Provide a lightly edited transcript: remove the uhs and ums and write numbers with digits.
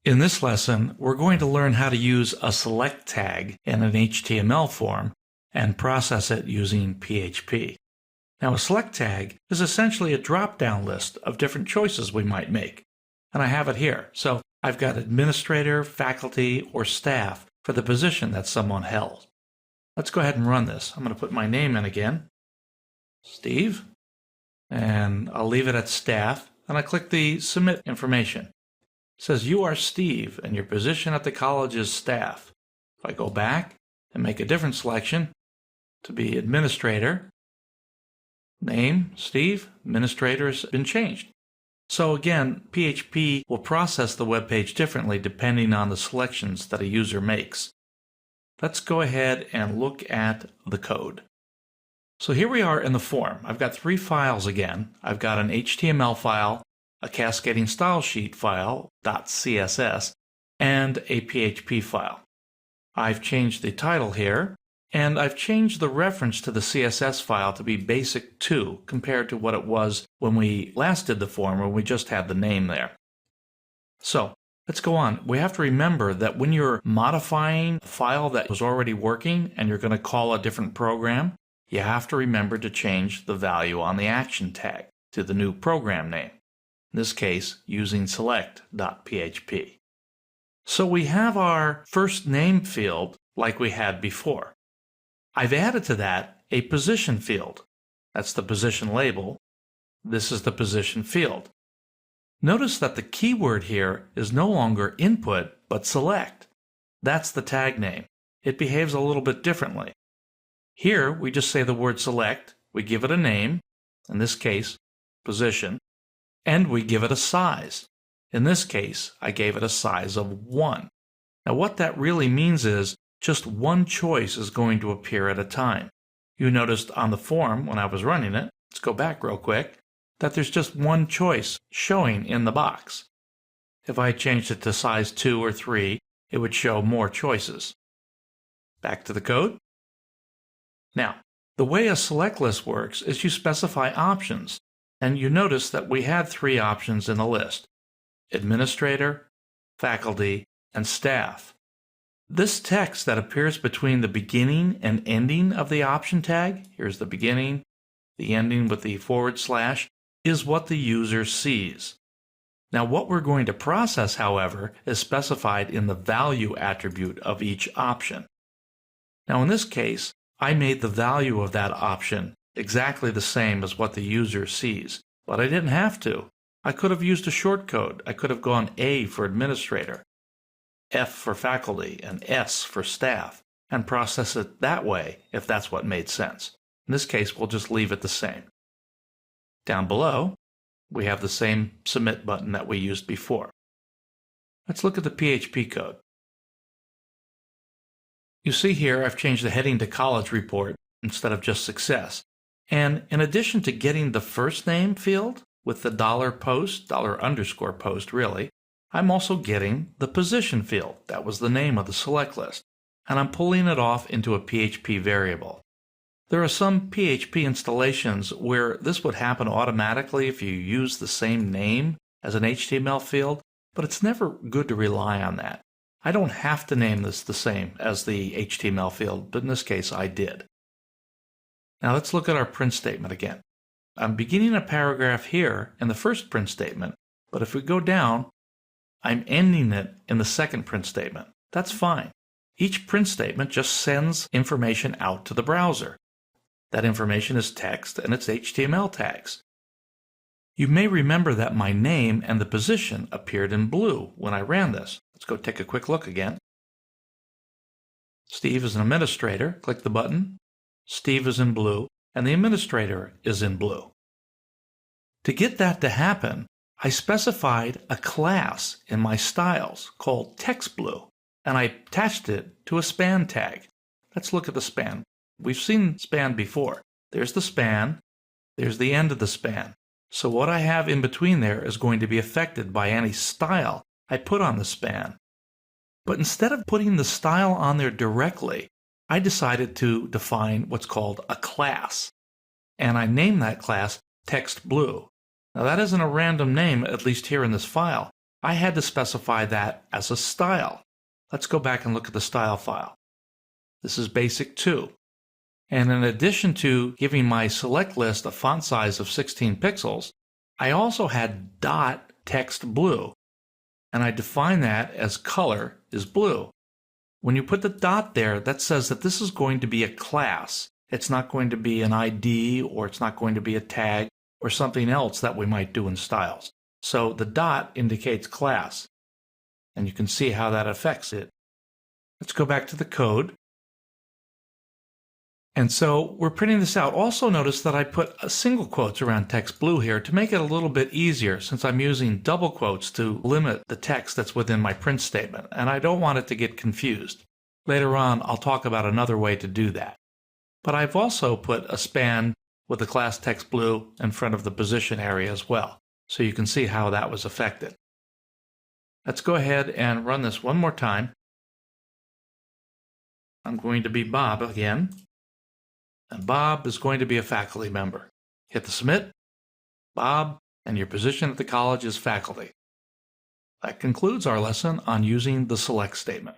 In this lesson, we're going to learn how to use a select tag in an HTML form and process it using PHP. Now, a select tag is essentially a drop-down list of different choices we might make. And I have it here. So I've got administrator, faculty, or staff for the position that someone held. Let's go ahead and run this. I'm going to put my name in again, Steve, and I'll leave it at staff, and I click the Submit Information. It says you are Steve and your position at the college is staff. If I go back and make a different selection to be administrator, name Steve, administrator has been changed. So again, PHP will process the web page differently depending on the selections that a user makes. Let's go ahead and look at the code. So here we are in the form. I've got three files again. I've got an HTML file, a cascading style sheet file, .css, and a PHP file. I've changed the title here, and I've changed the reference to the CSS file to be basic2 compared to what it was when we last did the form, when we just had the name there. So let's go on. We have to remember that when you're modifying a file that was already working and you're going to call a different program, you have to remember to change the value on the action tag to the new program name. In this case, using select.php. So we have our first name field like we had before. I've added to that a position field. That's the position label. This is the position field. Notice that the keyword here is no longer input, but select. That's the tag name. It behaves a little bit differently. Here, we just say the word select, we give it a name, in this case, position, and we give it a size. In this case, I gave it a size of 1. Now what that really means is just one choice is going to appear at a time. You noticed on the form when I was running it, let's go back real quick, that there's just one choice showing in the box. If I changed it to size 2 or 3, it would show more choices. Back to the code. Now, the way a select list works is you specify options. And you notice that we had 3 options in the list: administrator, faculty, and staff. This text that appears between the beginning and ending of the option tag, here's the beginning, the ending with the /, is what the user sees. Now what we're going to process, however, is specified in the value attribute of each option. Now in this case, I made the value of that option exactly the same as what the user sees, but I didn't have to. I could have used a shortcode. I could have gone A for administrator, F for faculty, and S for staff, and process it that way if that's what made sense. In this case, we'll just leave it the same. Down below, we have the same submit button that we used before. Let's look at the PHP code. You see here I've changed the heading to college report instead of just success. And in addition to getting the first name field with the $post, $_post really, I'm also getting the position field. That was the name of the select list. And I'm pulling it off into a PHP variable. There are some PHP installations where this would happen automatically if you use the same name as an HTML field, but it's never good to rely on that. I don't have to name this the same as the HTML field, but in this case I did. Now let's look at our print statement again. I'm beginning a paragraph here in the first print statement, but if we go down, I'm ending it in the second print statement. That's fine. Each print statement just sends information out to the browser. That information is text and it's HTML tags. You may remember that my name and the position appeared in blue when I ran this. Let's go take a quick look again. Steve is an administrator. Click the button. Steve is in blue, and the administrator is in blue. To get that to happen, I specified a class in my styles called TextBlue, and I attached it to a span tag. Let's look at the span. We've seen span before. There's the span, there's the end of the span. So what I have in between there is going to be affected by any style I put on the span. But instead of putting the style on there directly, I decided to define what's called a class, and I named that class TextBlue. Now that isn't a random name, at least here in this file. I had to specify that as a style. Let's go back and look at the style file. This is basic 2. And in addition to giving my select list a font size of 16 pixels, I also had dot text blue, and I define that as color is blue. When you put the dot there, that says that this is going to be a class. It's not going to be an ID, or it's not going to be a tag, or something else that we might do in styles. So the dot indicates class, and you can see how that affects it. Let's go back to the code. And so we're printing this out. Also notice that I put a single quotes around text blue here to make it a little bit easier, since I'm using double quotes to limit the text that's within my print statement, and I don't want it to get confused. Later on, I'll talk about another way to do that. But I've also put a span with the class text blue in front of the position area as well, so you can see how that was affected. Let's go ahead and run this one more time. I'm going to be Bob again, and Bob is going to be a faculty member. Hit the submit, Bob, and your position at the college is faculty. That concludes our lesson on using the select statement.